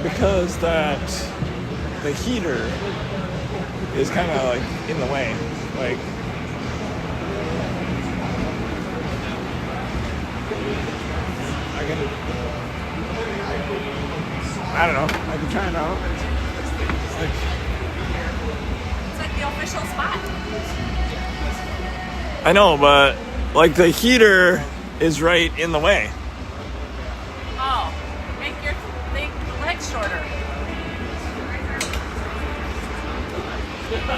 because the heater is kind of like in the way. Like, I don't know. I can try it out. It's like the official spot. I know, but like the heater is right in the way. Oh, make your legs shorter. If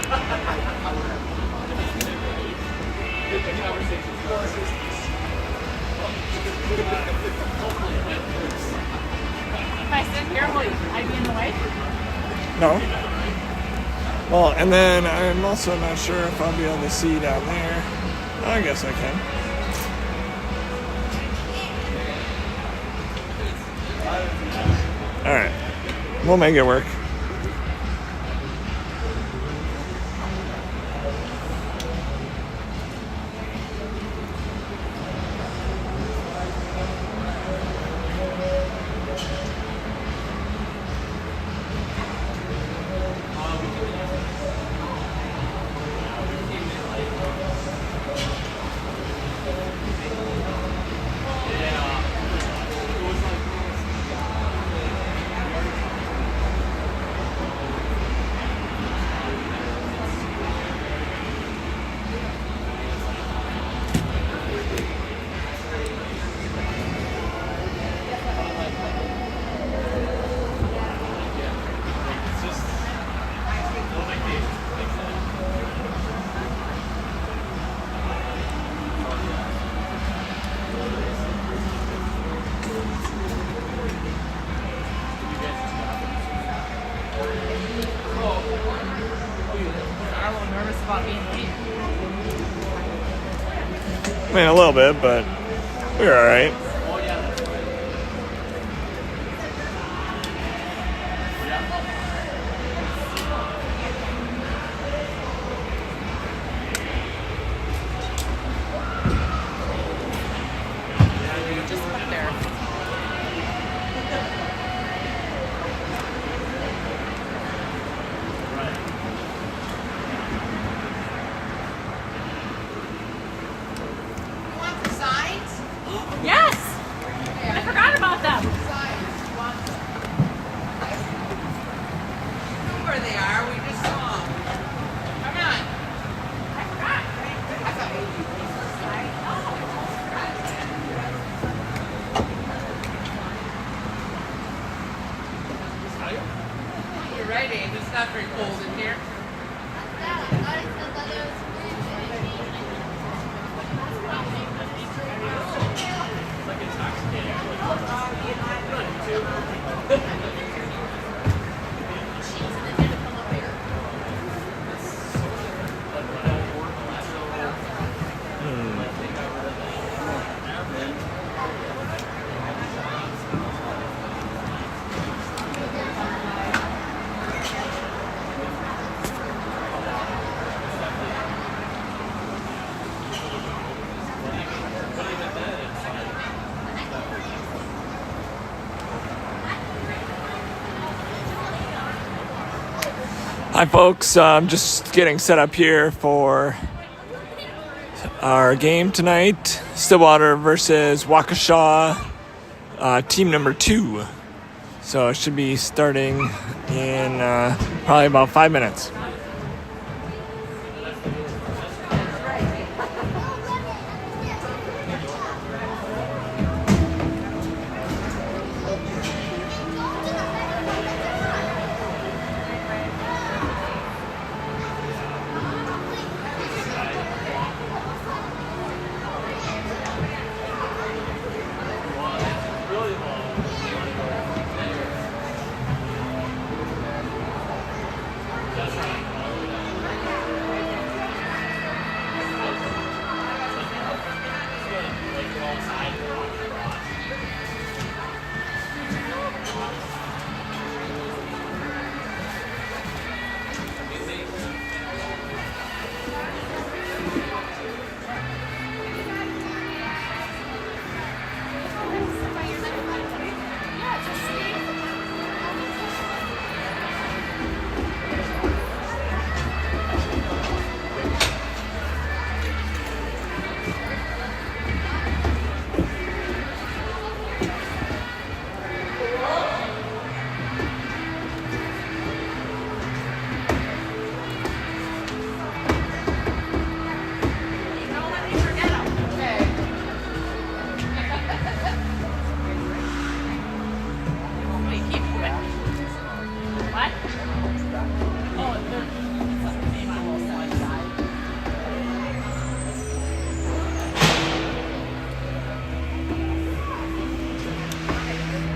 I sit here, will I be in the way? No. Well, and then I'm also not sure if I'll be able to see down there. I guess I can. All right. We'll make it work. I mean, a little bit, but we're all right. Just put there. Yes! I forgot about them. You know where they are. We just saw them. Come on. I forgot. I thought maybe you You're right, Abe. It's not very cold in here. Hi, folks. I'm just getting set up here for our game tonight. Stillwater versus Waukesha, team number 2. So it should be starting in probably about 5 minutes.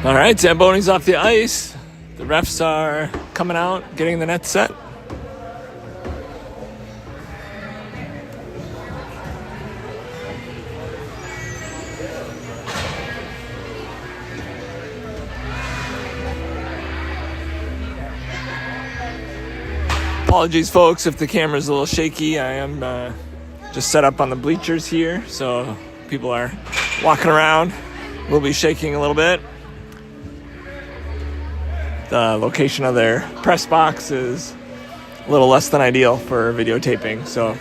All right, Zamboni's off the ice. The refs are coming out, getting the net set. Apologies, folks, if the camera's a little shaky. I am just set up on the bleachers here, so people are walking around. We'll be shaking a little bit. The location of their press box is a little less than ideal for videotaping, so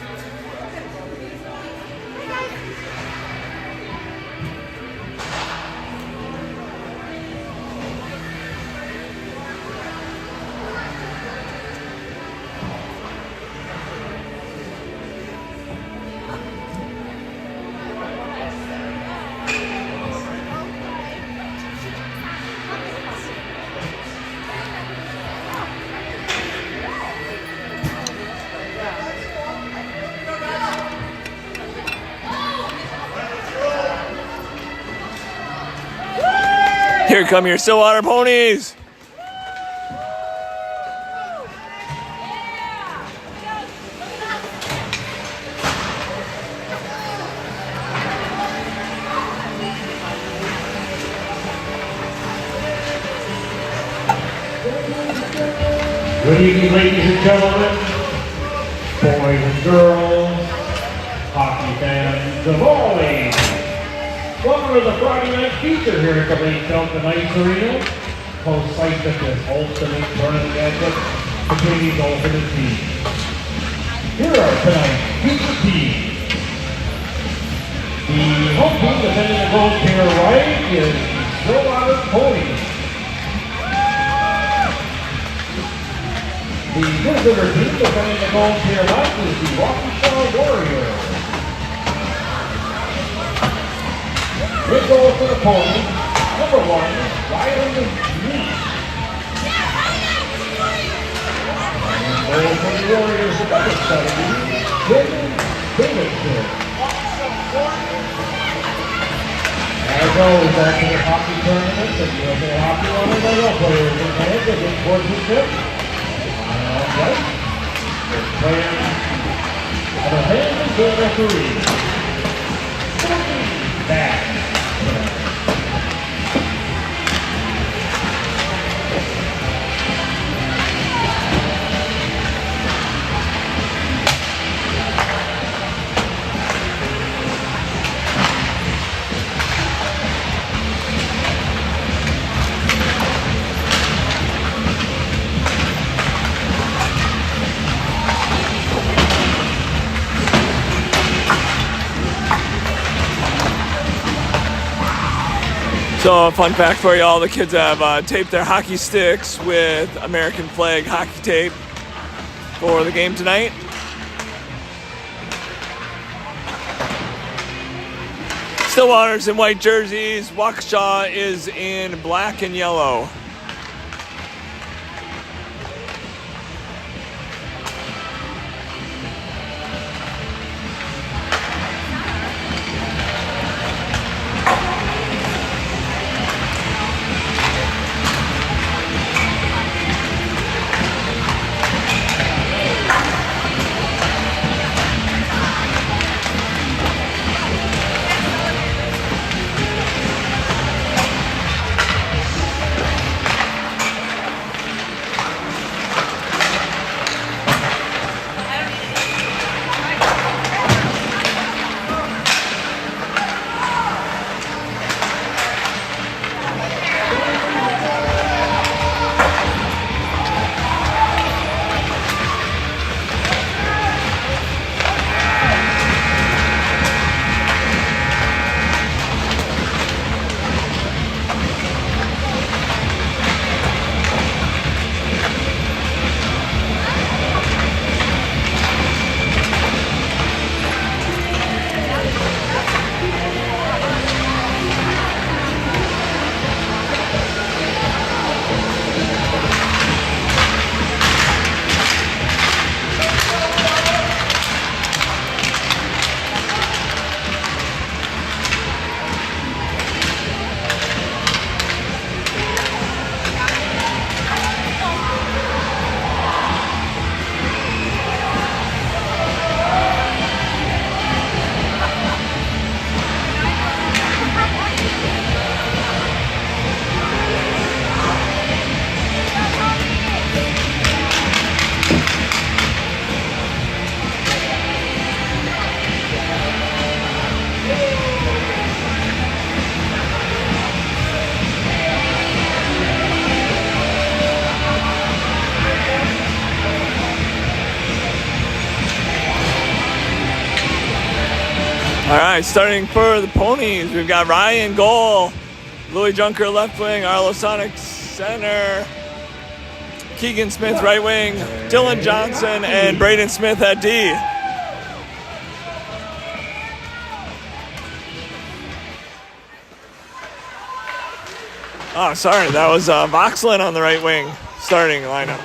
here come your Stillwater ponies. Good evening, ladies and gentlemen, boys and girls, hockey fans of all ages. Welcome to the Friday night feature here at the Lake Delta Ice Arena. Host sites at this ultimate tournament matchup between these ultimate teams. Here are tonight's feature teams. The home team defending the gold to your right is the Stillwater Ponies. The visitor team defending the gold to your left is the Waukesha Warriors. Good goal for the Ponies. Number 1, Riley Lee. Goal for the Warriors, number 70, David Davidson. As always, back to the hockey tournament, the USA Hockey League, all players in hand to get sportsmanship. Right. The players are the hands of the referee. Back. So, a fun fact for you all, the kids have taped their hockey sticks with American flag hockey tape for the game tonight. Stillwater's in white jerseys, Waukesha is in black and yellow. All right, starting for the Ponies, we've got Ryan goal, Louis Junker left wing, Arlo Sonic center, Keegan Smith right wing, Dylan Johnson and Braden Smith at D. Oh, sorry, that was Voxlin on the right wing, starting lineup.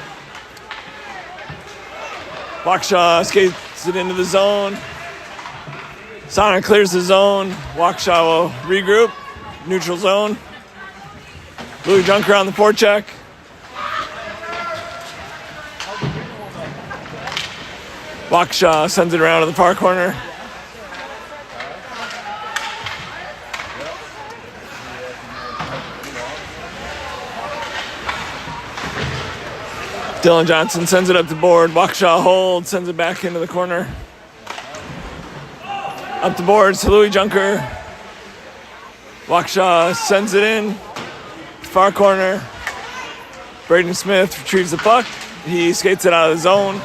Waukesha skates it into the zone. Sonic clears the zone. Waukesha will regroup. Neutral zone. Louis Junker on the forecheck. Waukesha sends it around to the far corner. Dylan Johnson sends it up the board. Waukesha holds, sends it back into the corner. Up the boards to Louis Junker. Waukesha sends it in. Far corner. Braden Smith retrieves the puck. He skates it out of the zone. This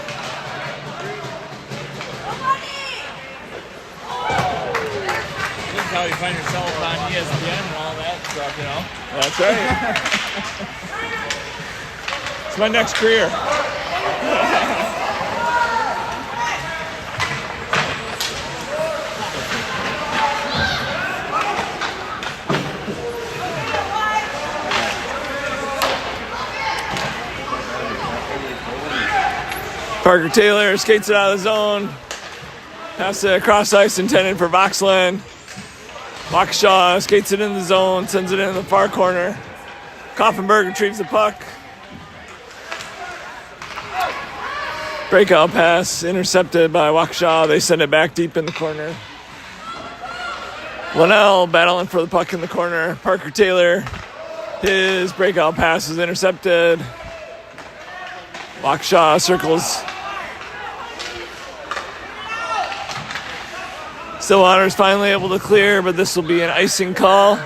is how you find yourself on ESPN and all that stuff, you know? That's right. It's my next career. Parker Taylor skates it out of the zone. Passes it across ice intended for Voxlin. Waukesha skates it in the zone, sends it in the far corner. Koffenberg retrieves the puck. Breakout pass intercepted by Waukesha. They send it back deep in the corner. Linnell battling for the puck in the corner. Parker Taylor, his breakout pass is intercepted. Waukesha circles. Stillwater is finally able to clear, but this will be an icing call.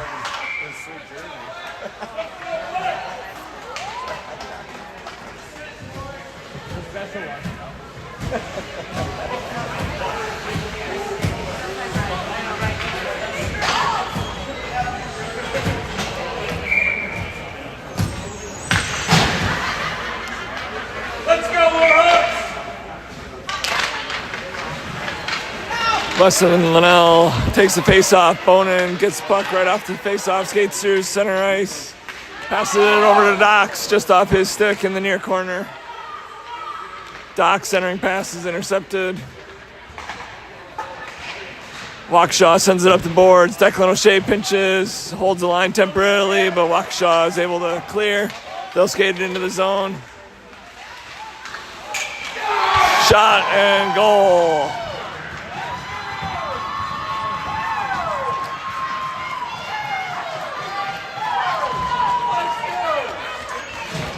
Weston Linnell takes the face-off. Bonin gets the puck right off the face-off, skates through center ice. Passes it over to Dox, just off his stick in the near corner. Dox centering pass is intercepted. Waukesha sends it up the boards. Declan O'Shea pinches, holds the line temporarily, but Waukesha is able to clear. They'll skate it into the zone. Shot and goal.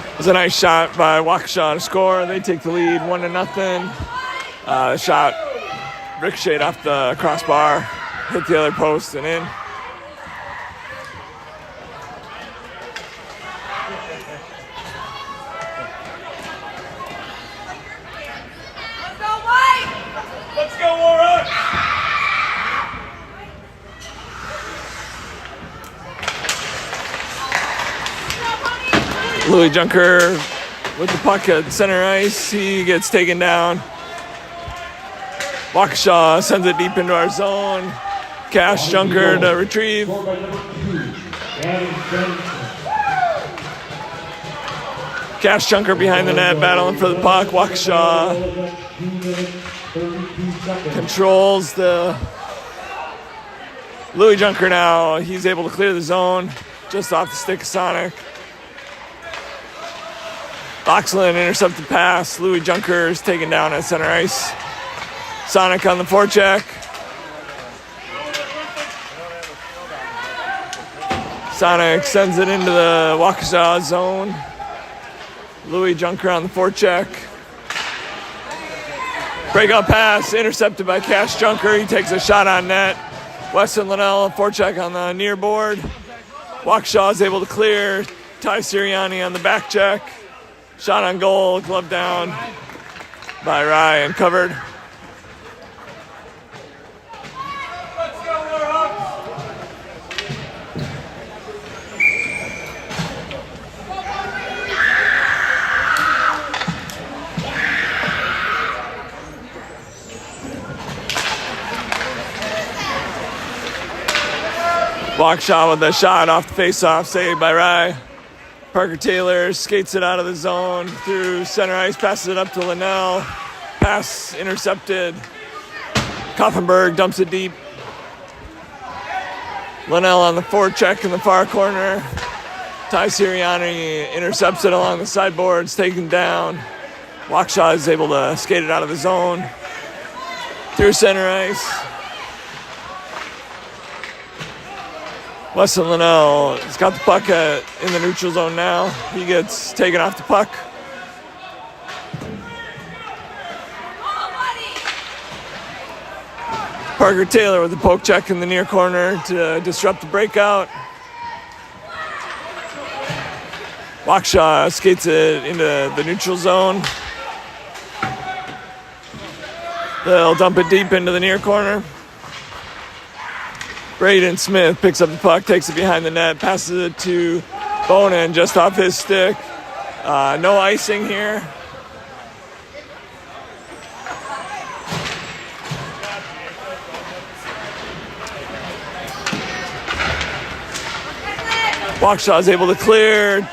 It was a nice shot by Waukesha to score. They take the lead 1-0. Shot ricocheted off the crossbar, hit the other post and in. Let's go, Warren! Louis Junker with the puck at center ice. He gets taken down. Waukesha sends it deep into our zone. Cash Junker to retrieve. Cash Junker behind the net, battling for the puck. Waukesha controls the Louis Junker now. He's able to clear the zone just off the stick of Sonic. Voxlin intercepts the pass. Louis Junker is taken down at center ice. Sonic on the forecheck. Sonic sends it into the Waukesha zone. Louis Junker on the forecheck. Breakout pass intercepted by Cash Junker. He takes a shot on net. Weston Linnell forecheck on the near board. Waukesha is able to clear. Ty Sirianni on the back check. Shot on goal, glove down by Ryan, covered. Waukesha with a shot off the face-off, saved by Rye. Parker Taylor skates it out of the zone through center ice, passes it up to Linnell. Pass intercepted. Koffenberg dumps it deep. Linnell on the forecheck in the far corner. Ty Sirianni intercepts it along the sideboards, taken down. Waukesha is able to skate it out of the zone through center ice. Weston Linnell has got the puck in the neutral zone now. He gets taken off the puck. Parker Taylor with the poke check in the near corner to disrupt the breakout. Waukesha skates it into the neutral zone. They'll dump it deep into the near corner. Braden Smith picks up the puck, takes it behind the net, passes it to Bonin just off his stick. No icing here. Waukesha is able to clear.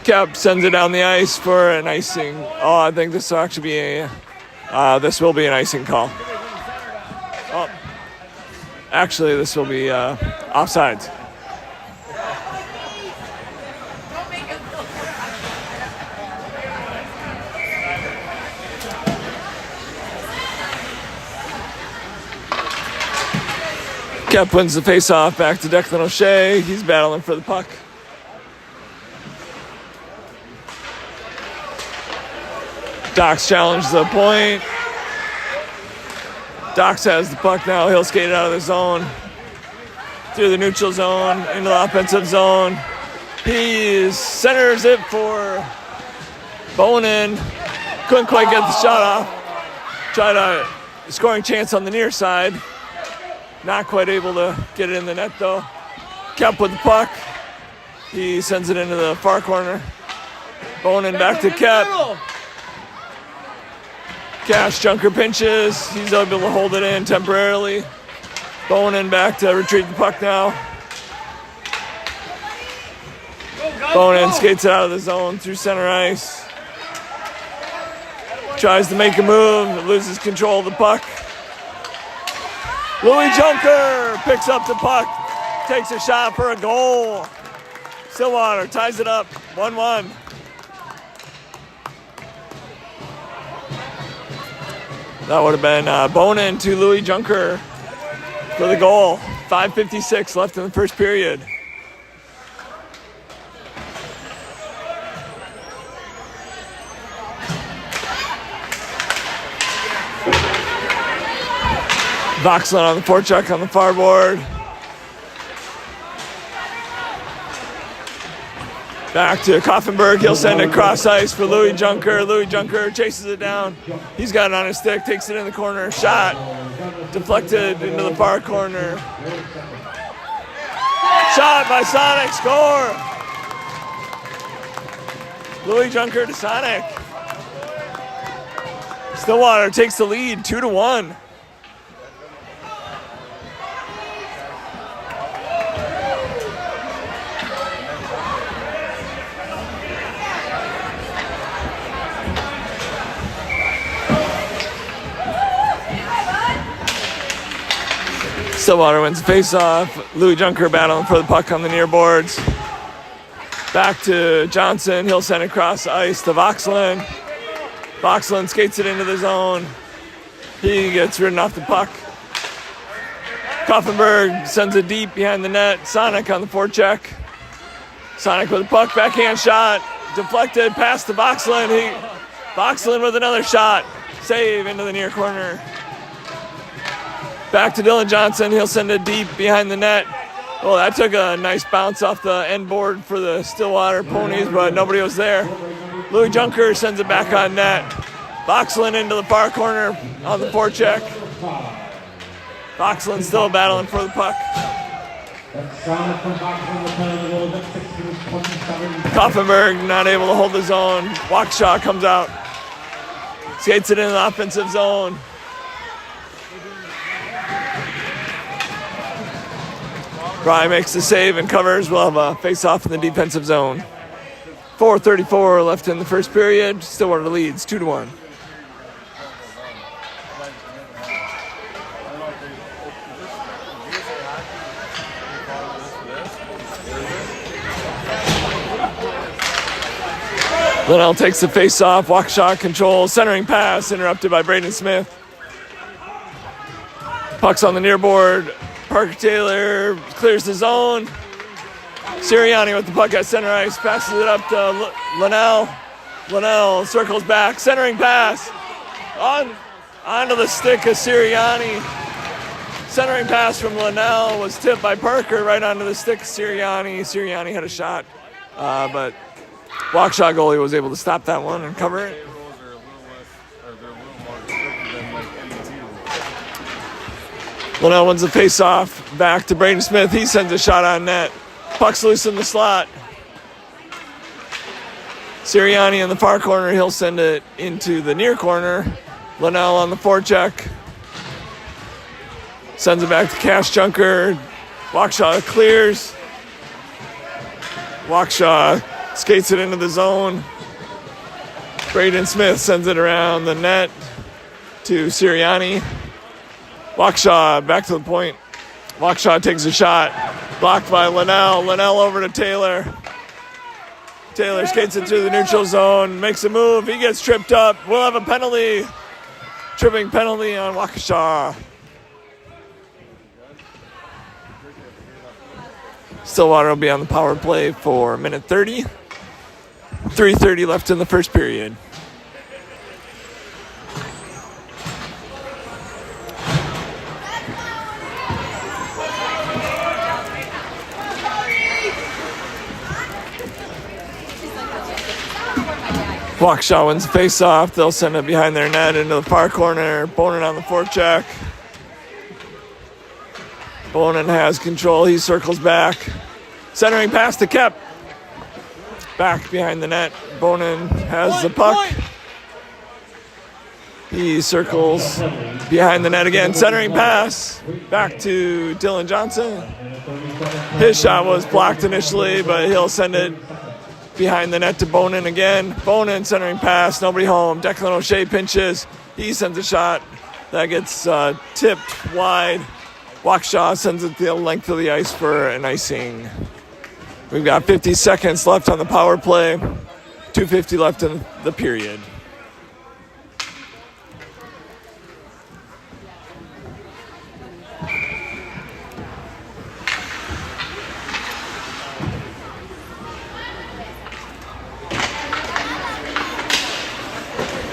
Kep sends it down the ice for an icing. Oh, I think this will actually be this will be an icing call. Oh, actually, this will be offsides. Kep wins the face-off back to Declan O'Shea. He's battling for the puck. Dox challenges the point. Dox has the puck now. He'll skate it out of the zone. Through the neutral zone, into the offensive zone. He centers it for Bonin. Couldn't quite get the shot off. Tried a scoring chance on the near side. Not quite able to get it in the net, though. Kemp with the puck. He sends it into the far corner. Bonin back to Kemp. Cash Junker pinches. He's able to hold it in temporarily. Bonin back to retrieve the puck now. Bonin skates it out of the zone through center ice. Tries to make a move. Loses control of the puck. Louis Junker picks up the puck, takes a shot for a goal. Stillwater ties it up, 1-1. That would have been Bonin to Louis Junker for the goal. 5:56 left in the first period. Voxlin on the forecheck on the far board. Back to Koffenberg. He'll send it cross ice for Louis Junker. Louis Junker chases it down. He's got it on his stick, takes it in the corner. Shot deflected into the far corner. Shot by Sonic. Score. Louis Junker to Sonic. Stillwater takes the lead 2-1. Stillwater wins the face-off. Louis Junker battling for the puck on the near boards. Back to Johnson. He'll send it across ice to Voxlin. Voxlin skates it into the zone. He gets ridden off the puck. Koffenberg sends it deep behind the net. Sonic on the forecheck. Sonic with the puck. Backhand shot. Deflected. Pass to Voxlin. Voxlin with another shot. Save into the near corner. Back to Dylan Johnson. He'll send it deep behind the net. Well, that took a nice bounce off the end board for the Stillwater Ponies, but nobody was there. Louis Junker sends it back on net. Voxlin into the far corner on the forecheck. Voxlin still battling for the puck. Koffenberg not able to hold his own. Waukesha comes out. Skates it in the offensive zone. Rye makes the save and covers. We'll have a face-off in the defensive zone. 4:34 left in the first period. Stillwater leads 2-1. Linnell takes the face-off. Waukesha controls. Centering pass interrupted by Braden Smith. Puck's on the near board. Parker Taylor clears the zone. Sirianni with the puck at center ice. Passes it up to Linnell. Linnell circles back. Centering pass. Onto the stick of Sirianni. Centering pass from Linnell was tipped by Parker right onto the stick of Sirianni. Sirianni had a shot, but Waukesha goalie was able to stop that one and cover it. Linnell wins the face-off. Back to Braden Smith. He sends a shot on net. Puck's loose in the slot. Sirianni in the far corner. He'll send it into the near corner. Linnell on the forecheck. Sends it back to Cash Junker. Waukesha clears. Waukesha skates it into the zone. Braden Smith sends it around the net to Sirianni. Waukesha back to the point. Waukesha takes a shot. Blocked by Linnell. Linnell over to Taylor. Taylor skates it through the neutral zone. Makes a move. He gets tripped up. We'll have a penalty. Tripping penalty on Waukesha. Stillwater will be on the power play for minute 30. 3:30 left in the first period. Waukesha wins the face-off. They'll send it behind their net into the far corner. Bonin on the forecheck. Bonin has control. He circles back. Centering pass to Kep. Back behind the net. Bonin has the puck. He circles behind the net again. Centering pass. Back to Dylan Johnson. His shot was blocked initially, but he'll send it behind the net to Bonin again. Bonin centering pass. Nobody home. Declan O'Shea pinches. He sends a shot that gets tipped wide. Waukesha sends it the length of the ice for an icing. We've got 50 seconds left on the power play. 2:50 left in the period.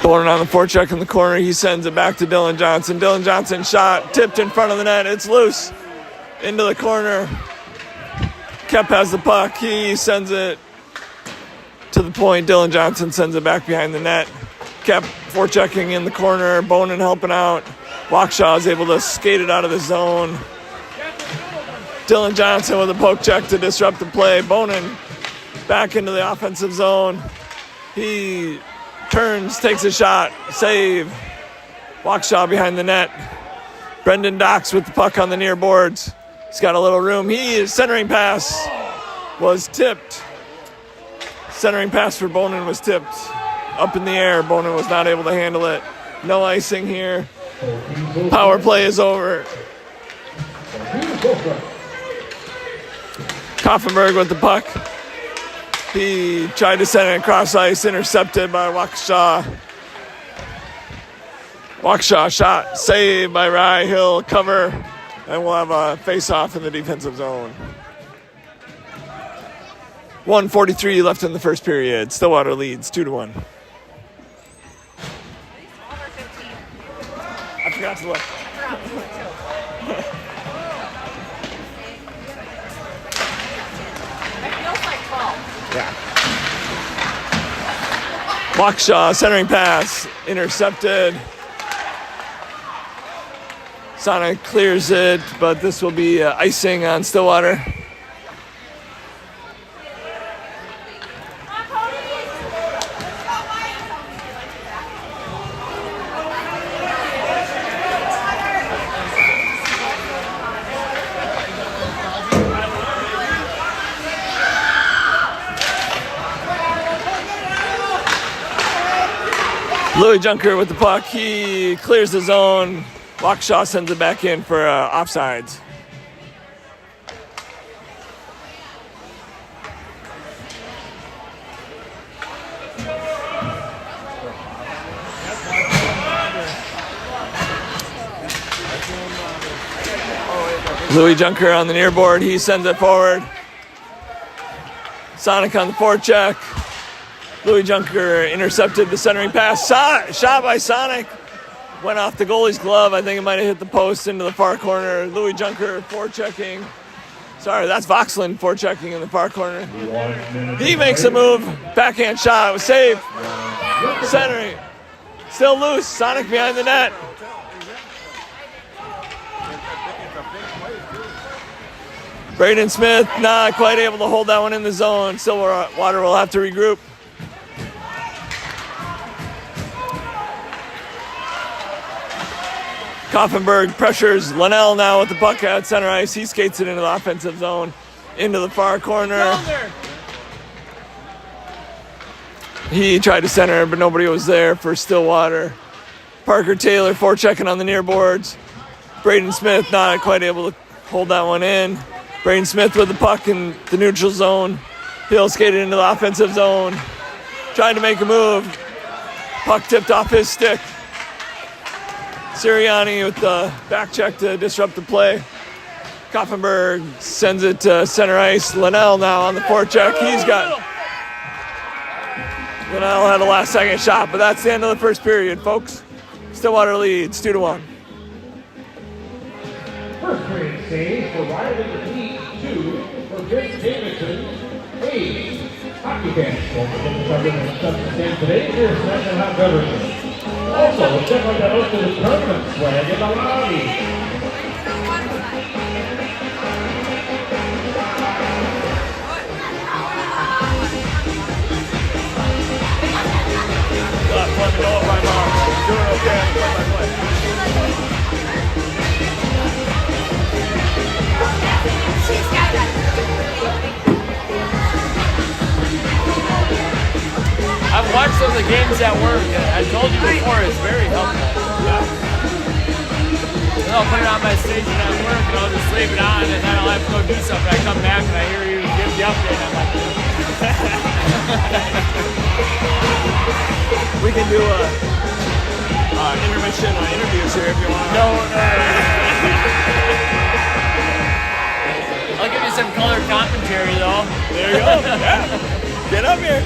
Bonin on the forecheck in the corner. He sends it back to Dylan Johnson. Dylan Johnson shot tipped in front of the net. It's loose into the corner. Kep has the puck. He sends it to the point. Dylan Johnson sends it back behind the net. Kep forechecking in the corner. Bonin helping out. Waukesha is able to skate it out of the zone. Dylan Johnson with a poke check to disrupt the play. Bonin back into the offensive zone. He turns, takes a shot, save. Waukesha behind the net. Brendan Docks with the puck on the near boards. He's got a little room. His centering pass was tipped. Centering pass for Bonin was tipped. Up in the air. Bonin was not able to handle it. No icing here. Power play is over. Koffenberg with the puck. He tried to send it across ice, intercepted by Waukesha. Waukesha shot, saved by Rye. He'll cover, and we'll have a face-off in the defensive zone. 1:43 left in the first period. Stillwater leads 2-1. I forgot to look. Yeah. Waukesha centering pass intercepted. Sonic clears it, but this will be icing on Stillwater. Louis Junker with the puck. He clears the zone. Waukesha sends it back in for offsides. Louis Junker on the near board. He sends it forward. Sonic on the forecheck. Louis Junker intercepted the centering pass. Shot by Sonic. Went off the goalie's glove. I think it might have hit the post into the far corner. Louis Junker forechecking. Sorry, that's Voxland forechecking in the far corner. He makes a move. Backhand shot. It was saved. Centering. Still loose. Sonic behind the net. Braden Smith not quite able to hold that one in the zone. Stillwater will have to regroup. Koffenberg pressures Linnell now with the puck at center ice. He skates it into the offensive zone, into the far corner. He tried to center, but nobody was there for Stillwater. Parker Taylor forechecking on the near boards. Braden Smith not quite able to hold that one in. Braden Smith with the puck in the neutral zone. He'll skate it into the offensive zone. Trying to make a move. Puck tipped off his stick. Sirianni with the back check to disrupt the play. Koffenberg sends it to center ice. Linnell now on the forecheck. Linnell had a last second shot, but that's the end of the first period, folks. Stillwater leads 2-1. First period save for Riley McKee, 2 for Vince Davidson, 8. Hockey fans, don't forget to cover the stuff to stand today. Here's National Hot Government. Also, check out the host of the tournament swag in the lobby. Doing okay. Play. I've watched some of the games at work, and I told you before, it's very helpful. And I'll put it on my station at work, and I'll just leave it on, and then I'll have to go do something. I come back, and I hear you give the update. I'm like, we can do intermission interviews here if you want. No. I'll give you some color commentary, though. There you go. Yeah. Get up here.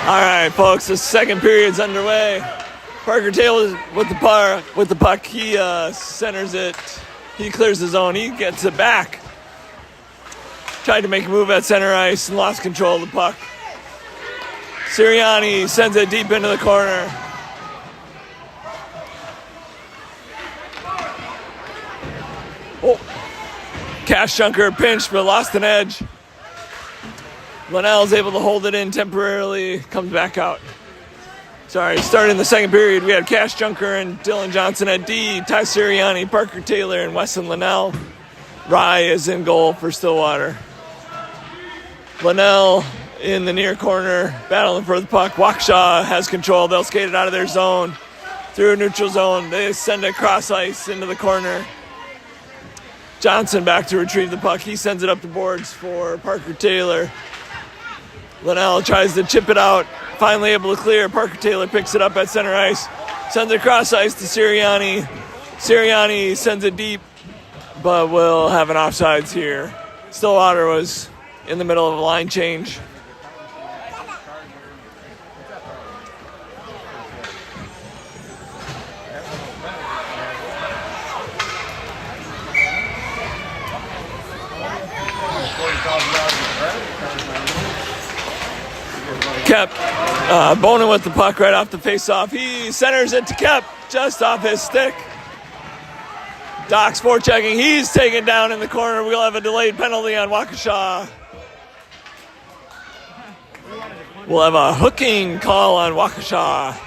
All right, folks, the second period's underway. Parker Taylor with the puck. He centers it. He clears the zone. He gets it back. Tried to make a move at center ice and lost control of the puck. Sirianni sends it deep into the corner. Oh, Cash Junker pinched but lost an edge. Linnell's able to hold it in temporarily, comes back out. Sorry, starting the second period, we had Cash Junker and Dylan Johnson at D, Ty Sirianni, Parker Taylor, and Weston Linnell. Rye is in goal for Stillwater. Linnell in the near corner, battling for the puck. Waukesha has control. They'll skate it out of their zone, through a neutral zone. They send it cross ice into the corner. Johnson back to retrieve the puck. He sends it up the boards for Parker Taylor. Linnell tries to chip it out, finally able to clear. Parker Taylor picks it up at center ice, sends it across ice to Sirianni. Sirianni sends it deep, but will have an offsides here. Stillwater was in the middle of a line change. Kep, Bonin with the puck right off the face-off. He centers it to Kep, just off his stick. Doc's forechecking. He's taken down in the corner. We'll have a delayed penalty on Waukesha. We'll have a hooking call on Waukesha.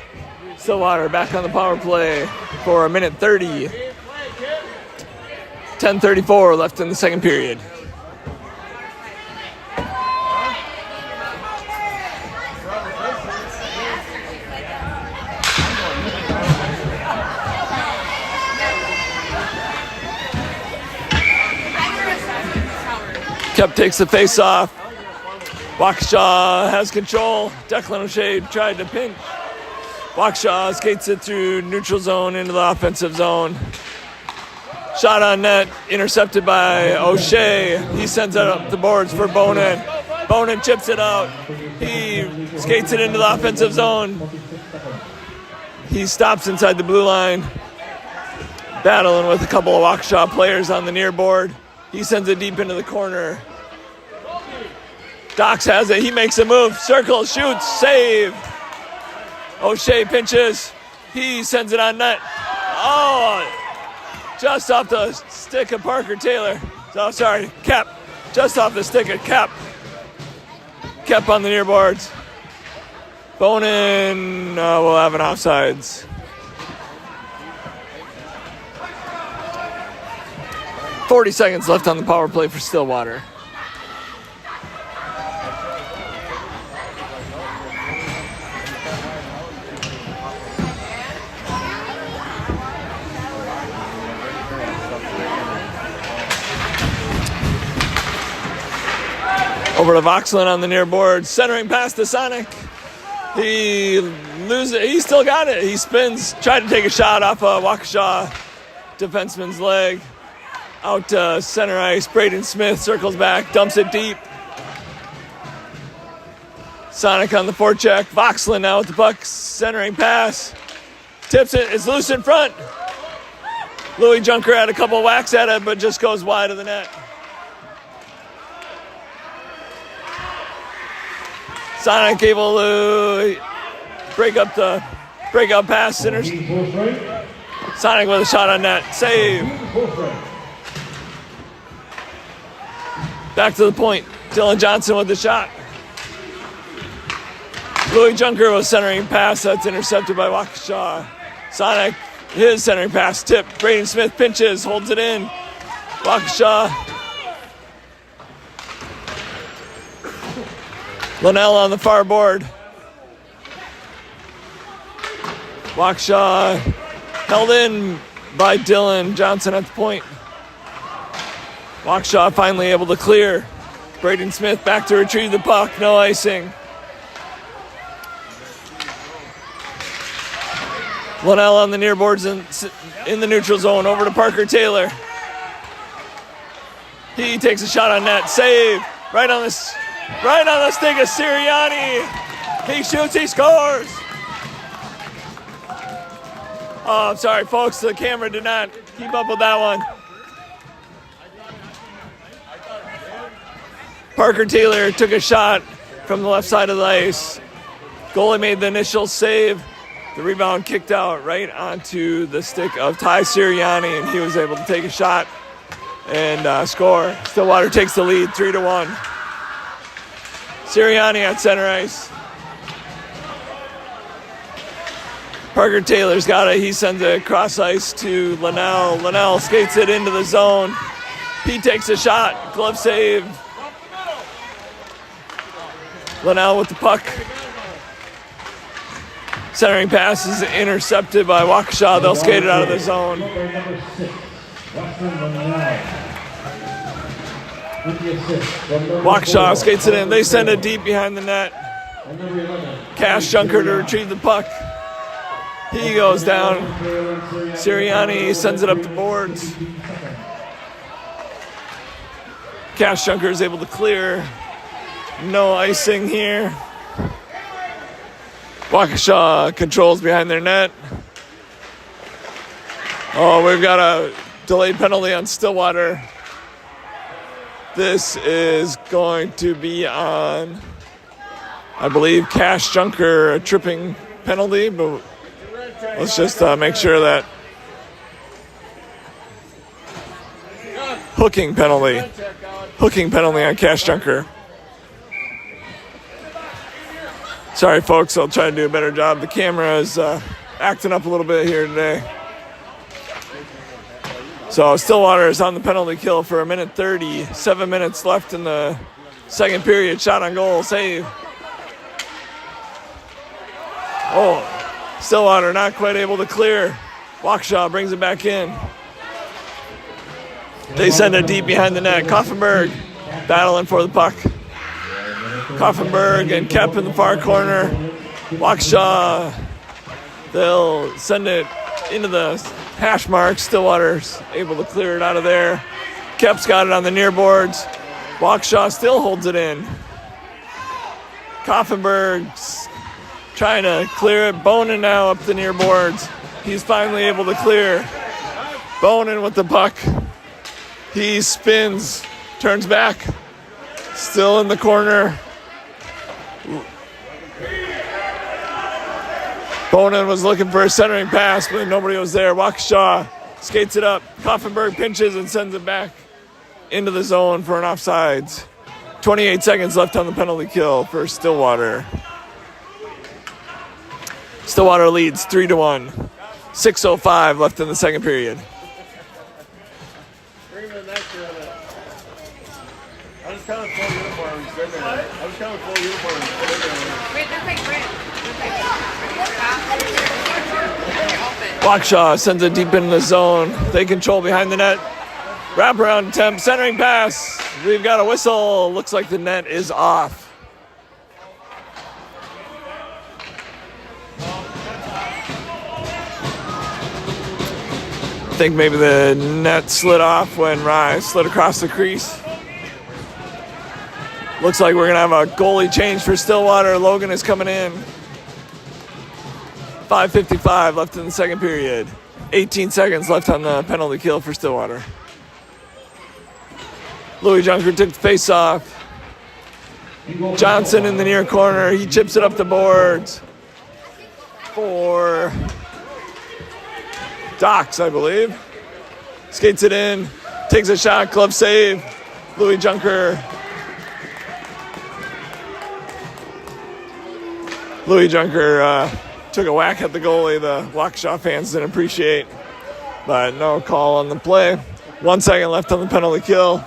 Stillwater back on the power play for a minute 30. 10:34 left in the second period. Kep takes the face off. Waukesha has control. Declan O'Shea tried to pinch. Waukesha skates it through neutral zone into the offensive zone. Shot on net, intercepted by O'Shea. He sends it up the boards for Bonin. Bonin chips it out. He skates it into the offensive zone. He stops inside the blue line, battling with a couple of Waukesha players on the near board. He sends it deep into the corner. Dox has it. He makes a move. Circle, shoots, save. O'Shea pinches. He sends it on net. Oh, just off the stick of Parker Taylor. Oh, sorry, Kep. Just off the stick of Kep. Kep on the near boards. Bonin will have an offsides. .40 seconds left on the power play for Stillwater. Over to Voxlin on the near board, centering past to Sonic. He loses it. He still got it. He spins, tried to take a shot off a Waukesha defenseman's leg. Out to center ice. Braden Smith circles back, dumps it deep. Sonic on the forecheck. Voxlin now with the puck, centering pass. Tips it. It's loose in front. Louis Junker had a couple whacks at it, but just goes wide of the net. Sonic able to break up pass. Sonic with a shot on net. Save. Back to the point. Dylan Johnson with the shot. Louis Junker was centering pass. That's intercepted by Waukesha. Sonic, his centering pass tipped. Braden Smith pinches, holds it in. Waukesha. Linnell on the far board. Waukesha held in by Dylan Johnson at the point. Waukesha finally able to clear. Braden Smith back to retrieve the puck. No icing. Linnell on the near boards in the neutral zone. Over to Parker Taylor. He takes a shot on net. Save. Right on the stick of Sirianni. He shoots, he scores. Oh, I'm sorry, folks. The camera did not keep up with that one. Parker Taylor took a shot from the left side of the ice. Goalie made the initial save. The rebound kicked out right onto the stick of Ty Sirianni, and he was able to take a shot and score. Stillwater takes the lead, 3-1. Sirianni at center ice. Parker Taylor's got it. He sends it across ice to Linnell. Linnell skates it into the zone. He takes a shot. Glove save. Linnell with the puck. Centering pass is intercepted by Waukesha. They'll skate it out of the zone. Waukesha skates it in. They send it deep behind the net. Cash Junker to retrieve the puck. He goes down. Sirianni sends it up the boards. Cash Junker is able to clear. No icing here. Waukesha controls behind their net. Oh, we've got a delayed penalty on Stillwater. This is going to be on, I believe, Cash Junker, a tripping penalty, but let's just make sure that Hooking penalty. Hooking penalty on Cash Junker. Sorry, folks. I'll try to do a better job. The camera is acting up a little bit here today. So Stillwater is on the penalty kill for 1:30. 7 minutes left in the second period. Shot on goal. Save. Oh, Stillwater not quite able to clear. Waukesha brings it back in. They send it deep behind the net. Koffenberg battling for the puck. Koffenberg and Kep in the far corner. Waukesha, they'll send it into the hash mark. Stillwater's able to clear it out of there. Kep's got it on the near boards. Waukesha still holds it in. Koffenberg's trying to clear it. Bonin now up the near boards. He's finally able to clear. Bonin with the puck. He spins, turns back. Still in the corner. Bonin was looking for a centering pass, but nobody was there. Waukesha skates it up. Koffenberg pinches and sends it back into the zone for an offsides. 28 seconds left on the penalty kill for Stillwater. Stillwater leads 3-1. 6:05 left in the second period. Bring him in that year. I just kind of full uniforms. I just kind of full uniforms. Wait, they're like red. Waukesha sends it deep into the zone. They control behind the net. Wraparound attempt, centering pass. We've got a whistle. Looks like the net is off. I think maybe the net slid off when Rye slid across the crease. Looks like we're going to have a goalie change for Stillwater. Logan is coming in. 5:55 left in the second period. 18 seconds left on the penalty kill for Stillwater. Louis Junker took the face off. Johnson in the near corner. He chips it up the boards for Docks, I believe. Skates it in. Takes a shot. Glove save. Louis Junker. Took a whack at the goalie. The Waukesha fans didn't appreciate, but no call on the play. 1 second left on the penalty kill.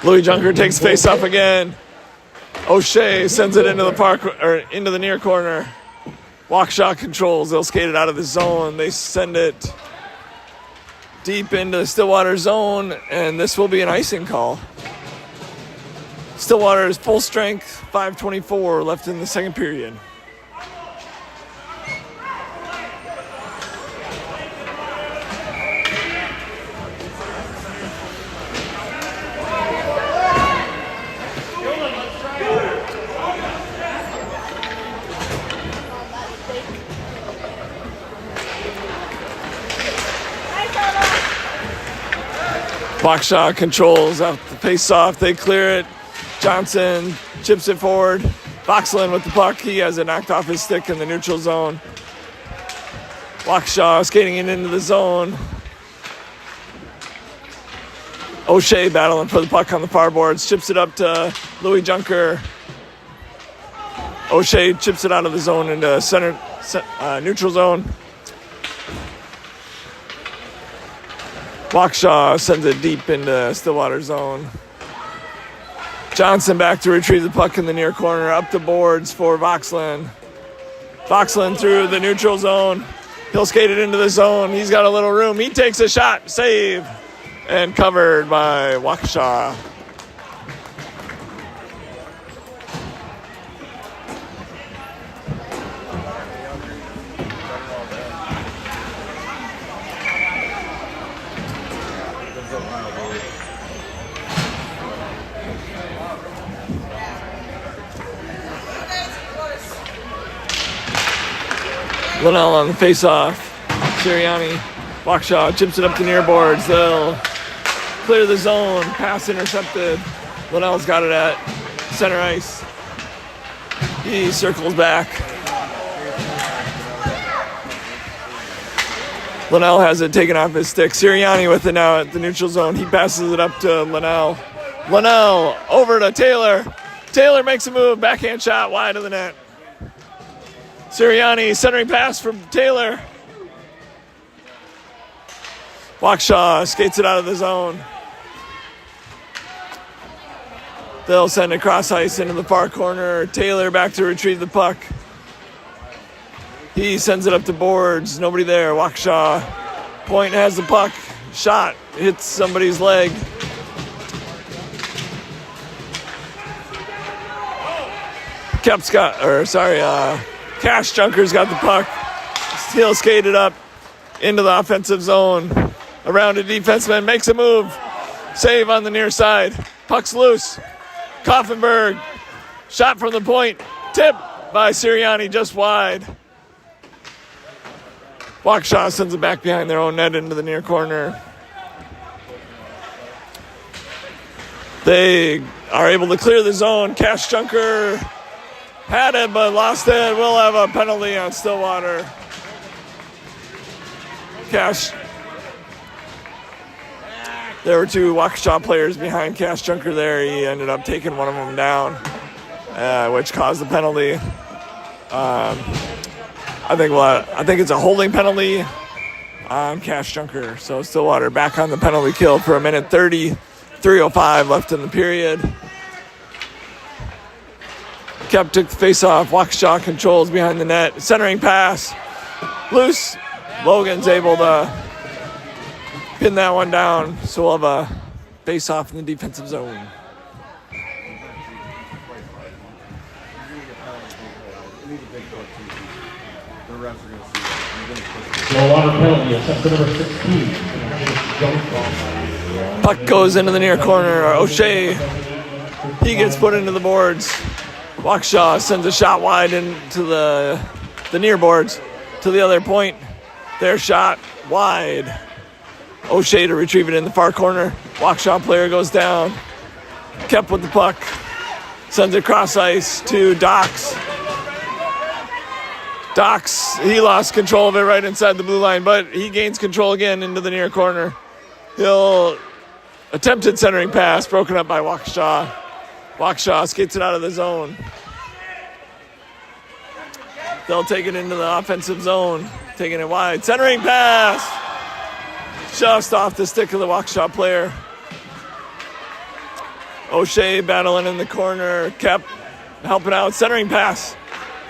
Louis Junker takes face off again. O'Shea sends it into the park or into the near corner. Waukesha controls. They'll skate it out of the zone. They send it deep into the Stillwater zone, and this will be an icing call. Stillwater is full strength, 5:24 left in the second period. Waukesha controls out the face-off. They clear it. Johnson chips it forward. Boxlin with the puck. He has it knocked off his stick in the neutral zone. Waukesha skating it into the zone. O'Shea battling for the puck on the far boards. Chips it up to Louis Junker. O'Shea chips it out of the zone into neutral zone. Waukesha sends it deep into Stillwater zone. Johnson back to retrieve the puck in the near corner. Up the boards for Voxlin. Voxlin through the neutral zone. He'll skate it into the zone. He's got a little room. He takes a shot. Save. And covered by Waukesha. Linnell on the face-off. Sirianni. Waukesha chips it up the near boards. They'll clear the zone. Pass intercepted. Linnell's got it at center ice. He circles back. Linnell has it taken off his stick. Sirianni with it now at the neutral zone. He passes it up to Linnell. Linnell over to Taylor. Taylor makes a move. Backhand shot wide of the net. Sirianni centering pass from Taylor. Waukesha skates it out of the zone. They'll send it cross ice into the far corner. Taylor back to retrieve the puck. He sends it up to boards. Nobody there. Waukesha. Point has the puck. Shot. Hits somebody's leg. Cash Junker's got the puck. He'll skate it up into the offensive zone. Around a defenseman. Makes a move. Save on the near side. Puck's loose. Koffenberg. Shot from the point. Tip by Sirianni just wide. Waukesha sends it back behind their own net into the near corner. They are able to clear the zone. Cash Junker had it but lost it. We'll have a penalty on Stillwater. Cash. There were two Waukesha players behind Cash Junker there. He ended up taking one of them down, which caused the penalty. I think it's a holding penalty on Cash Junker. So Stillwater back on the penalty kill for a minute 30, 3:05 left in the period. Kep took the face-off. Waukesha controls behind the net. Centering pass. Loose. Logan's able to pin that one down. So we'll have a face-off in the defensive zone. Stillwater penalty, assessment number 16. Puck goes into the near corner. O'Shea, he gets put into the boards. Waukesha sends a shot wide into the near boards to the other point. Their shot wide. O'Shea to retrieve it in the far corner. Waukesha player goes down. Kept with the puck. Sends it cross ice to Docks. Docks, he lost control of it right inside the blue line, but he gains control again into the near corner. He'll attempted centering pass, broken up by Waukesha. Waukesha skates it out of the zone. They'll take it into the offensive zone, taking it wide. Centering pass! Just off the stick of the Waukesha player. O'Shea battling in the corner. Kep helping out. Centering pass.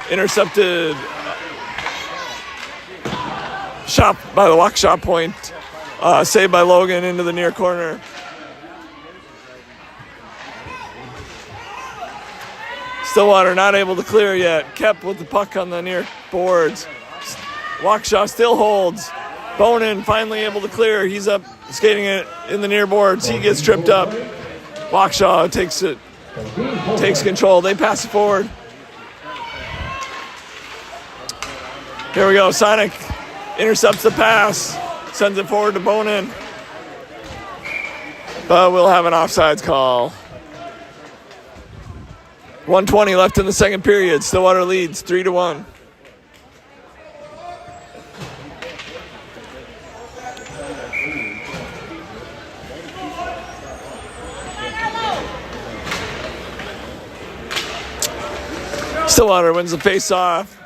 Intercepted. Shot by the Waukesha point. Saved by Logan into the near corner. Stillwater not able to clear yet. Kep with the puck on the near boards. Waukesha still holds. Bonin finally able to clear. He's up skating it in the near boards. He gets tripped up. Waukesha takes control. They pass it forward. Here we go. Sonic intercepts the pass. Sends it forward to Bonin. But we'll have an offsides call. 1:20 left in the second period. Stillwater leads 3-1. Stillwater wins the face-off.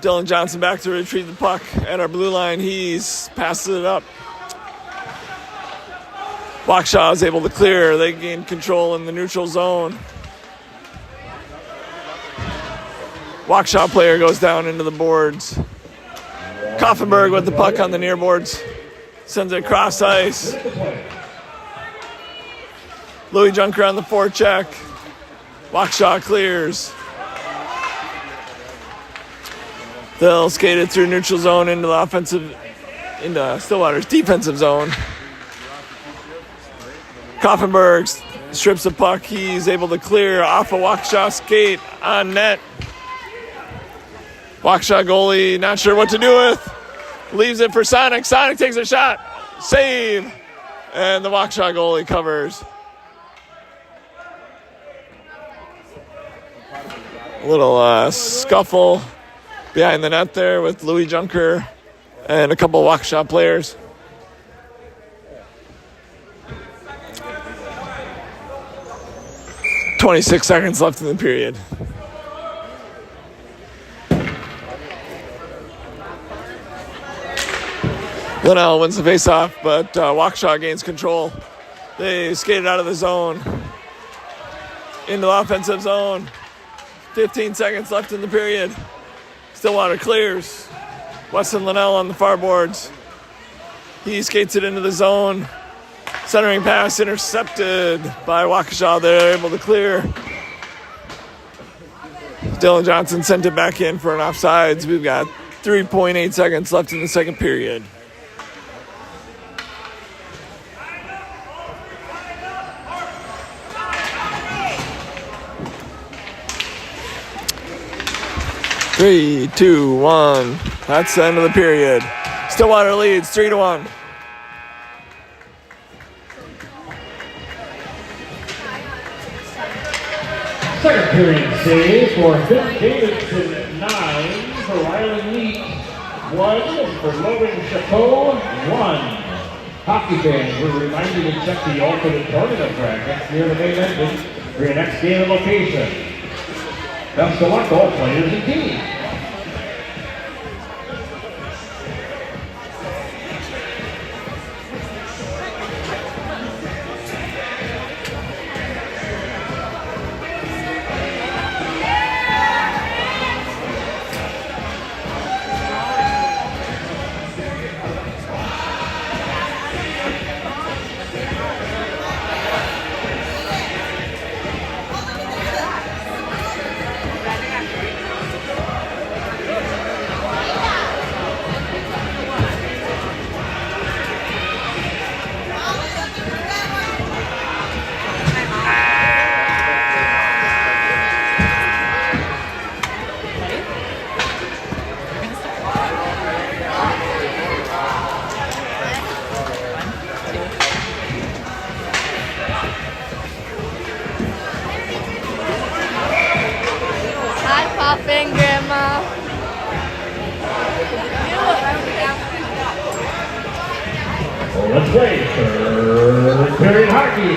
Dylan Johnson back to retrieve the puck at our blue line. He's passes it up. Waukesha is able to clear. They gain control in the neutral zone. Waukesha player goes down into the boards. Koffenberg with the puck on the near boards. Sends it across ice. Louis Junker on the forecheck. Waukesha clears. They'll skate it through neutral zone into Stillwater's defensive zone. Koffenberg strips the puck. He's able to clear off a Waukesha skate on net. Waukesha goalie not sure what to do with. Leaves it for Sonic. Sonic takes a shot. Save. And the Waukesha goalie covers. A little scuffle behind the net there with Louis Junker and a couple of Waukesha players. "26 seconds left in the period. Linnell wins the faceoff, but Waukesha gains control. They skated out of the zone into the offensive zone. 15 seconds left in the period. Stillwater clears. Weston Linnell on the far boards. He skates it into the zone. Centering pass intercepted by Waukesha. They're able to clear. Dylan Johnson sent it back in for an offsides. We've got 3.8 seconds left in the second period. Three, two, one. That's the end of the period. Stillwater leads 3-1. Second period save for Finn Davidson, 9 for Rylan Lee, 1 for Logan Chapeau, 1. Hockey fans, we're reminded to check the alternate tournament brackets near the main entrance for your next game and location. Best of luck to all players and teams. Popping, Grandma. Well, let's play third period hockey.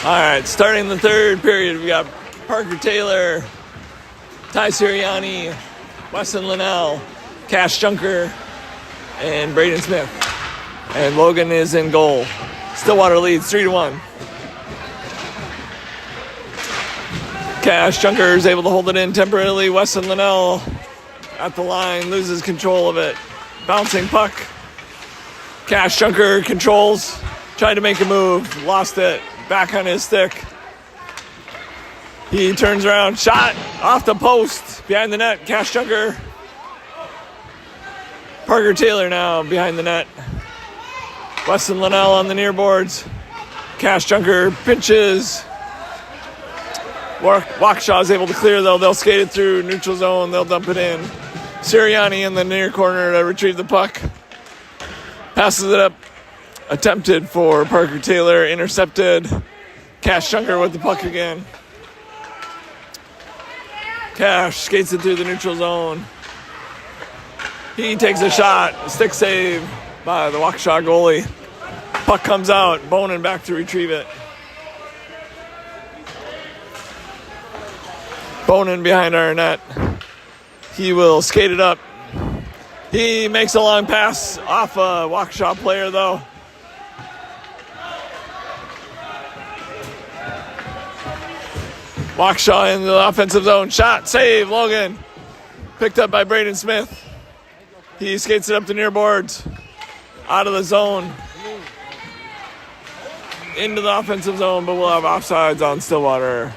All right, starting the third period, we got Parker Taylor, Ty Sirianni, Weston Linnell, Cash Junker, and Braden Smith. And Logan is in goal. Stillwater leads 3-1. Cash Junker is able to hold it in temporarily. Weston Linnell at the line loses control of it. Bouncing puck. Cash Junker controls. Tried to make a move. Lost it. Back on his stick. He turns around. Shot off the post. Behind the net. Cash Junker. Parker Taylor now behind the net. Weston Linnell on the near boards. Cash Junker pinches. Waukesha is able to clear, though. They'll skate it through neutral zone. They'll dump it in. Sirianni in the near corner to retrieve the puck. Passes it up. Attempted for Parker Taylor. Intercepted. Cash Junker with the puck again. Cash skates it through the neutral zone. He takes a shot. Stick save by the Waukesha goalie. Puck comes out. Bonin back to retrieve it. Bonin behind our net. He will skate it up. He makes a long pass off a Waukesha player, though. Waukesha in the offensive zone. Shot, save, Logan. Picked up by Braden Smith. He skates it up the near boards. Out of the zone. Into the offensive zone, but we'll have offsides on Stillwater.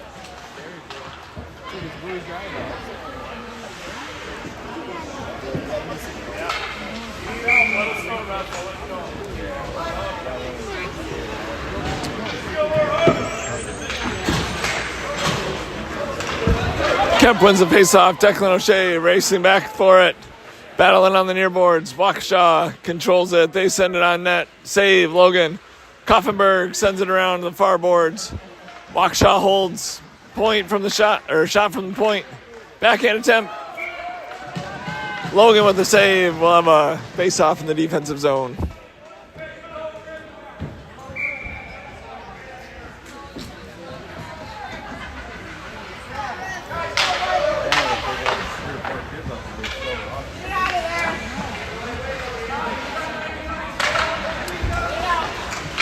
Kemp wins the faceoff. Declan O'Shea racing back for it. Battling on the near boards. Waukesha controls it. They send it on net. Save, Logan. Koffenberg sends it around the far boards. Waukesha holds. point from the shot, or shot from the point. Backhand attempt. Logan with the save. We'll have a face-off in the defensive zone.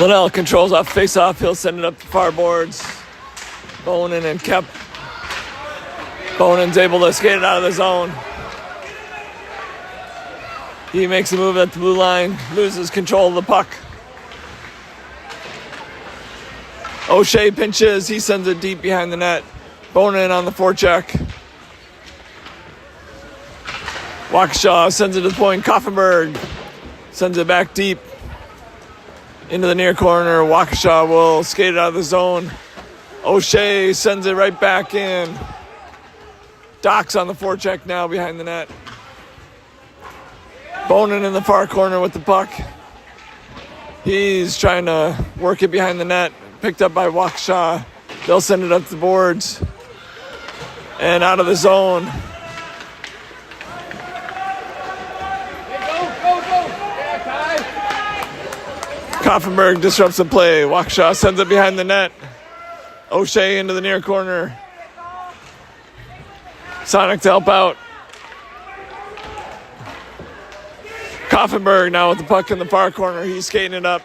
Linnell controls off face-off. He'll send it up the far boards. Bonin and Kep. Bonin's able to skate it out of the zone. He makes a move at the blue line, loses control of the puck. O'Shea pinches, he sends it deep behind the net. Bonin on the forecheck. Waukesha sends it to the point. Koffenberg sends it back deep into the near corner. Waukesha will skate it out of the zone. O'Shea sends it right back in. Doc's on the forecheck now behind the net. Bonin in the far corner with the puck. He's trying to work it behind the net. Picked up by Waukesha. They'll send it up the boards. And out of the zone. Koffenberg disrupts the play. Waukesha sends it behind the net. O'Shea into the near corner. Sonic to help out. Koffenberg now with the puck in the far corner. He's skating it up.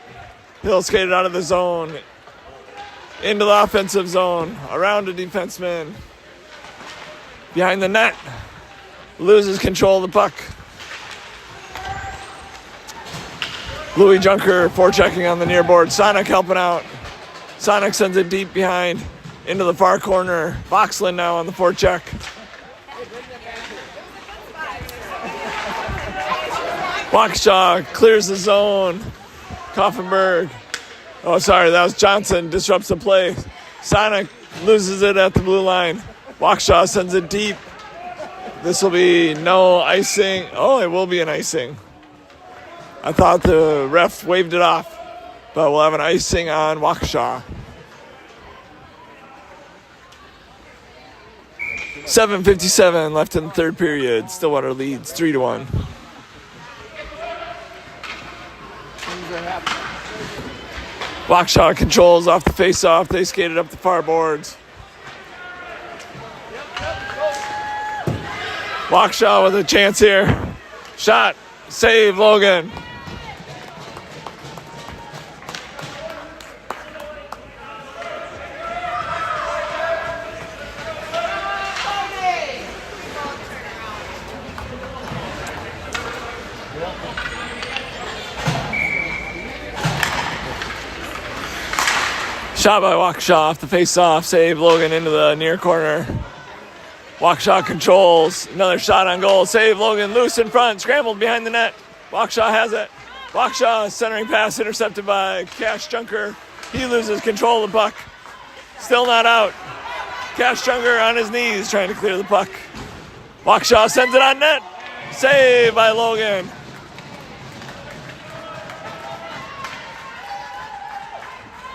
He'll skate it out of the zone. Into the offensive zone. Around a defenseman. Behind the net. Loses control of the puck. Louis Junker forechecking on the near board. Sonic helping out. Sonic sends it deep behind. Into the far corner. Boxland now on the forecheck. Waukesha clears the zone. Koffenberg. Oh, sorry, that was Johnson. Disrupts the play. Sonic loses it at the blue line. Waukesha sends it deep. This will be no icing. Oh, it will be an icing. I thought the ref waved it off, but we'll have an icing on Waukesha. 7:57 left in the third period. Stillwater leads 3-1. Waukesha controls off the face-off. They skated up the far boards. Waukesha with a chance here. Shot. Save, Logan. Shot by Waukesha off the face-off. Save, Logan into the near corner. Waukesha controls. Another shot on goal. Save, Logan loose in front. Scrambled behind the net. Waukesha has it. Waukesha centering pass intercepted by Cash Junker. He loses control of the puck. Still not out. Cash Junker on his knees trying to clear the puck. Waukesha sends it on net. Save by Logan.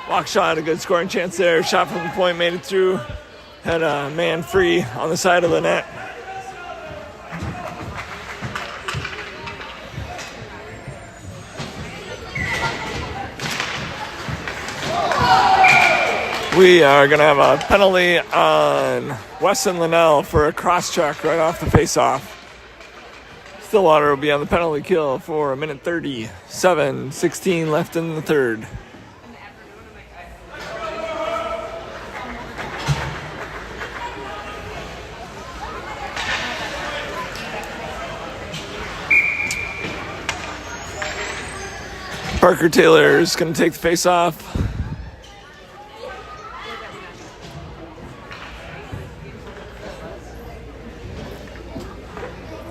Waukesha had a good scoring chance there. Shot from the point, made it through. Had a man free on the side of the net. We are going to have a penalty on Weston Linnell for a cross-check right off the face-off. Stillwater will be on the penalty kill for a minute 30. 7:16 left in the third. Parker Taylor is going to take the face-off.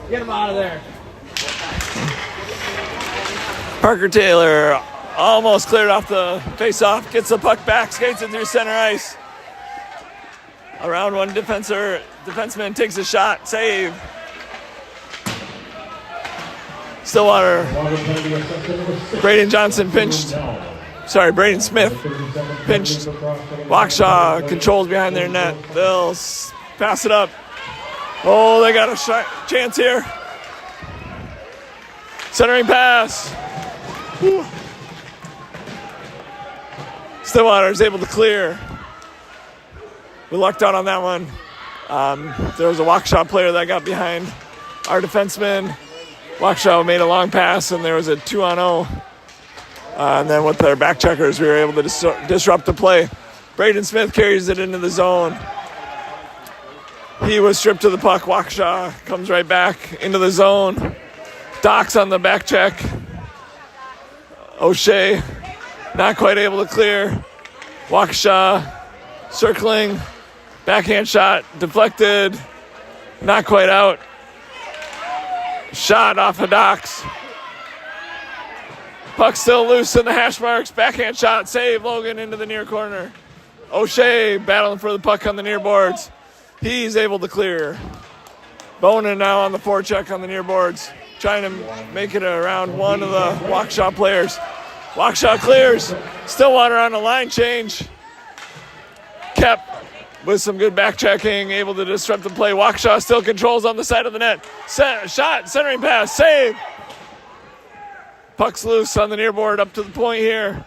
Get him out of there. Parker Taylor almost cleared off the face-off. Gets the puck back, skates it through center ice. Around one defenseman takes a shot. Save. Stillwater. Braden Johnson pinched. Braden Smith pinched. Waukesha controls behind their net. They'll pass it up. Oh, they got a chance here. Centering pass. Whew. Stillwater is able to clear. We lucked out on that one. There was a Waukesha player that got behind our defenseman. Waukesha made a long pass, and there was a 2-on-0. And then with their back checkers, we were able to disrupt the play. Braden Smith carries it into the zone. He was stripped to the puck. Waukesha comes right back into the zone. Docks on the back check. O'Shea not quite able to clear. Waukesha circling. Backhand shot deflected. Not quite out. Shot off of Docks. Puck still loose in the hash marks. Backhand shot. Save Logan into the near corner. O'Shea battling for the puck on the near boards. He's able to clear. Bonin now on the forecheck on the near boards. Trying to make it around one of the Waukesha players. Waukesha clears. Stillwater on a line change. Kept with some good back checking, able to disrupt the play. Waukesha still controls on the side of the net. Shot, centering pass, save. Puck's loose on the near board up to the point here.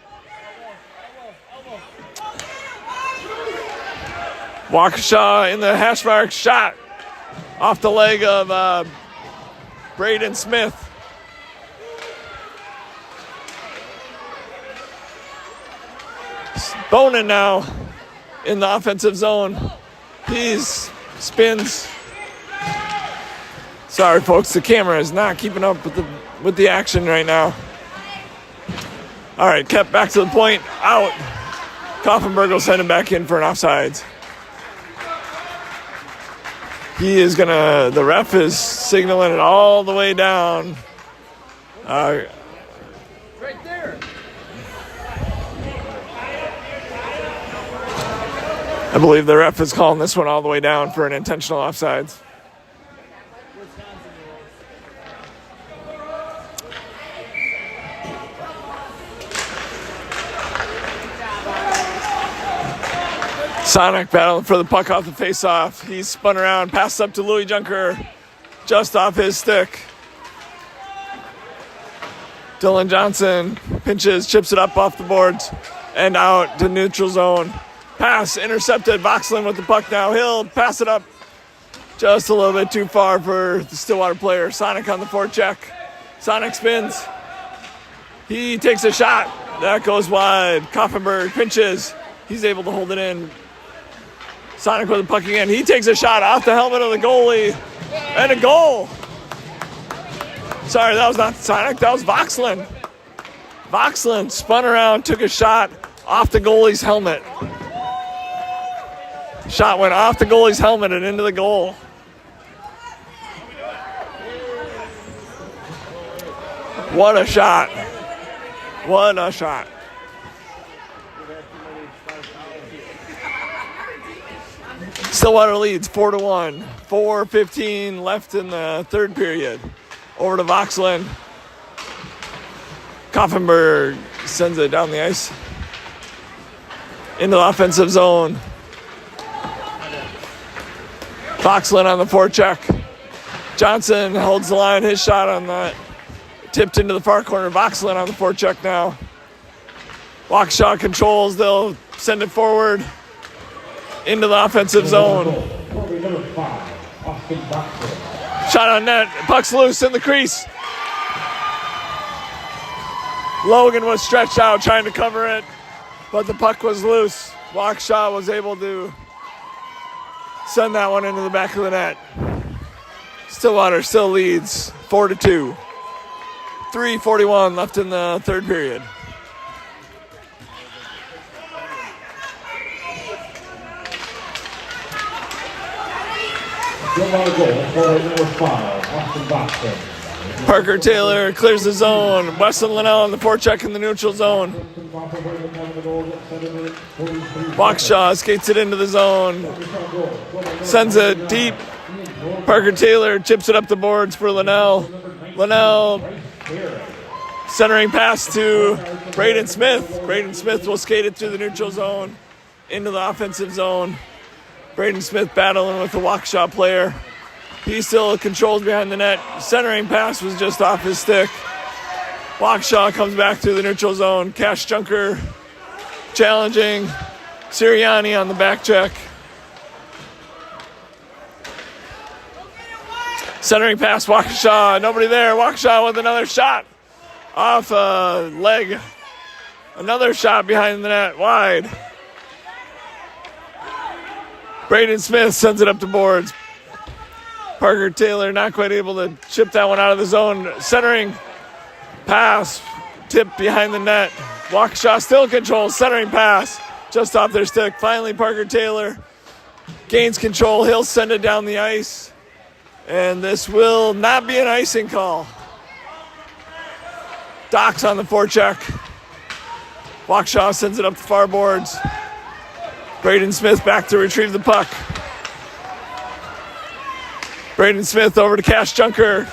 Waukesha in the hash mark, shot off the leg of Braden Smith. Bonin now in the offensive zone. He spins. Sorry, folks, the camera is not keeping up with the action right now. All right, kept back to the point, out. Koffenberg will send him back in for an offsides. The ref is signaling it all the way down. Right there. I believe the ref is calling this one all the way down for an intentional offsides. Sonic battling for the puck off the faceoff. He's spun around, passed up to Louis Junker, just off his stick. Dylan Johnson pinches, chips it up off the boards, and out to neutral zone. Pass intercepted. Voxlin with the puck now. He'll pass it up just a little bit too far for the Stillwater player. Sonic on the forecheck. Sonic spins. He takes a shot. That goes wide. Koffenberg pinches. He's able to hold it in. Sonic with the puck again. He takes a shot off the helmet of the goalie. And a goal. Sorry, that was not Sonic. That was Voxlin. Voxlin spun around, took a shot off the goalie's helmet. Shot went off the goalie's helmet and into the goal. What a shot. What a shot. Stillwater leads 4-1. 4:15 left in the third period. Over to Voxlin. Koffenberg sends it down the ice. Into the offensive zone. Voxlin on the forecheck. Johnson holds the line. His shot on that. Tipped into the far corner. Voxlin on the forecheck now. Waukesha controls. They'll send it forward into the offensive zone. Shot on net. Puck's loose in the crease. Logan was stretched out trying to cover it, but the puck was loose. Waukesha was able to send that one into the back of the net. Stillwater still leads 4-2. 3:41 left in the third period. Parker Taylor clears the zone. Weston Linnell on the forecheck in the neutral zone. Waukesha skates it into the zone. Sends it deep. Parker Taylor chips it up the boards for Linnell. Linnell centering pass to Braden Smith. Braden Smith will skate it through the neutral zone into the offensive zone. Braden Smith battling with the Waukesha player. He still controls behind the net. Centering pass was just off his stick. Waukesha comes back through the neutral zone. Cash Junker challenging Sirianni on the back check. Centering pass, Waukesha. Nobody there. Waukesha with another shot off a leg. Another shot behind the net, wide. Braden Smith sends it up the boards. Parker Taylor not quite able to chip that one out of the zone. Centering pass, tip behind the net. Waukesha still controls, centering pass just off their stick. Finally, Parker Taylor gains control. He'll send it down the ice. And this will not be an icing call. Docks on the forecheck. Waukesha sends it up the far boards. Braden Smith back to retrieve the puck. Braden Smith over to Cash Junker.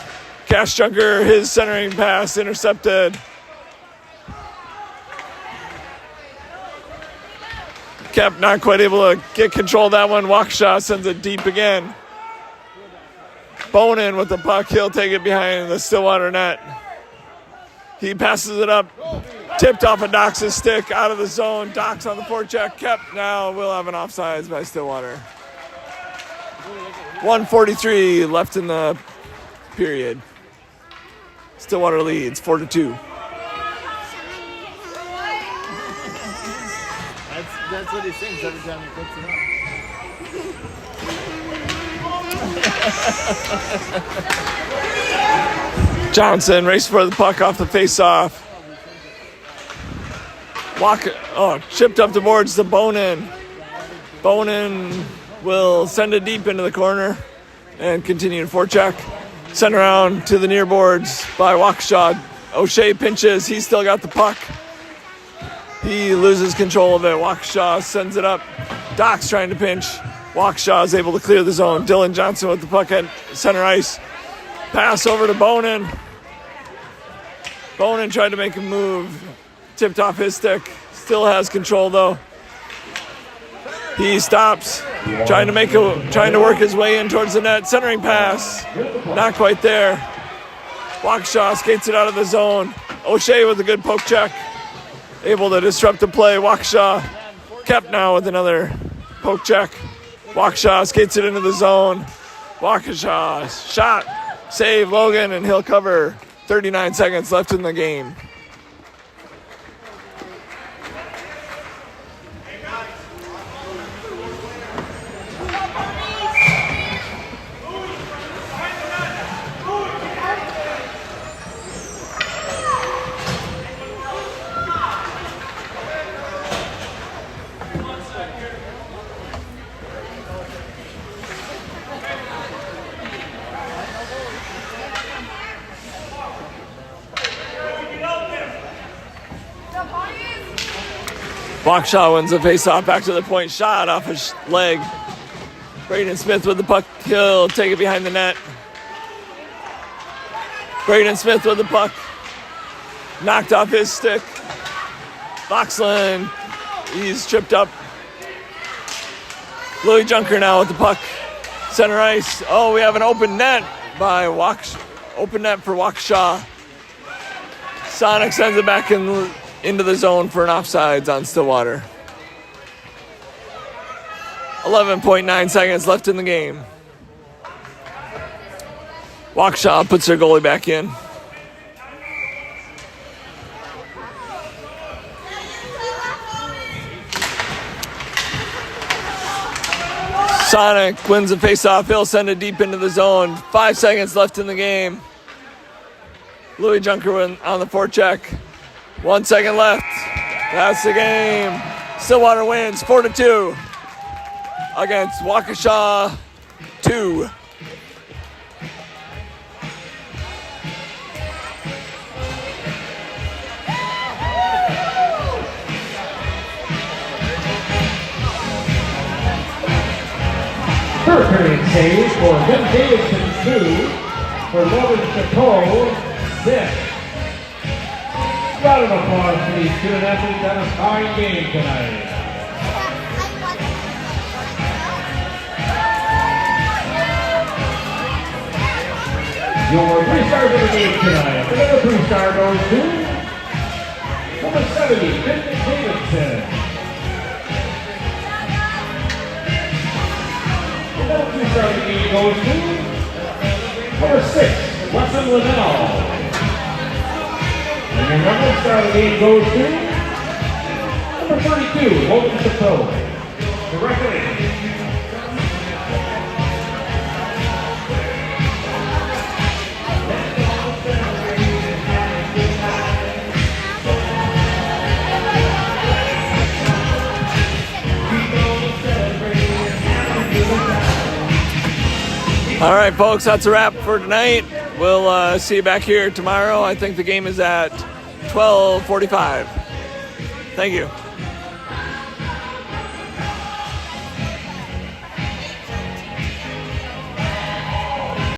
Cash Junker, his centering pass intercepted. Kept not quite able to get control of that one. Waukesha sends it deep again. Bonin with the puck. He'll take it behind the Stillwater net. He passes it up. Tipped off of Docks' stick out of the zone. Docks on the forecheck. Kept. Now we'll have an offsides by Stillwater. 1:43 left in the period. Stillwater leads 4-2. That's what he sings every time he puts it up. Johnson races for the puck off the face-off. Chipped up the boards to Bonin. Bonin will send it deep into the corner and continue to forecheck. Sent around to the near boards by Waukesha. O'Shea pinches. He's still got the puck. He loses control of it. Waukesha sends it up. Doc's trying to pinch. Waukesha is able to clear the zone. Dylan Johnson with the puck at center ice. Pass over to Bonin. Bonin tried to make a move. Tipped off his stick. Still has control though. He stops. Trying to work his way in towards the net. Centering pass. Not quite there. Waukesha skates it out of the zone. O'Shea with a good poke check. Able to disrupt the play. Waukesha kept now with another poke check. Waukesha skates it into the zone. Waukesha shot. Save Logan, and he'll cover. 39 seconds left in the game. Waukesha wins the face-off, back to the point, shot off his leg. Braden Smith with the puck, he'll take it behind the net. Braden Smith with the puck, knocked off his stick. Boxland, he's tripped up. Louis Junker now with the puck, center ice. Oh, we have an open net by open net for Waukesha. Sonic sends it back into the zone for an offsides on Stillwater. 11.9 seconds left in the game. Waukesha puts their goalie back in. Sonic wins the faceoff. He'll send it deep into the zone. 5 seconds left in the game. Louis Junker on the forecheck. 1 second left. That's the game. Stillwater wins 4-2 against Waukesha 2. Third period save for Ben Davidson 2, for Logan Chateau 6. Round of applause for these student athletes on a fine game tonight. Your 3 stars of the game tonight. Another 3-star goes to number 70, Vincent Davidson. Another 3-star of the game goes to number 6, Wesson Linnell. And your number 1-star of the game goes to number 32, Waukesha. The referee. All right, folks, that's a wrap for tonight. We'll see you back here tomorrow. I think the game is at 12:45. Thank you.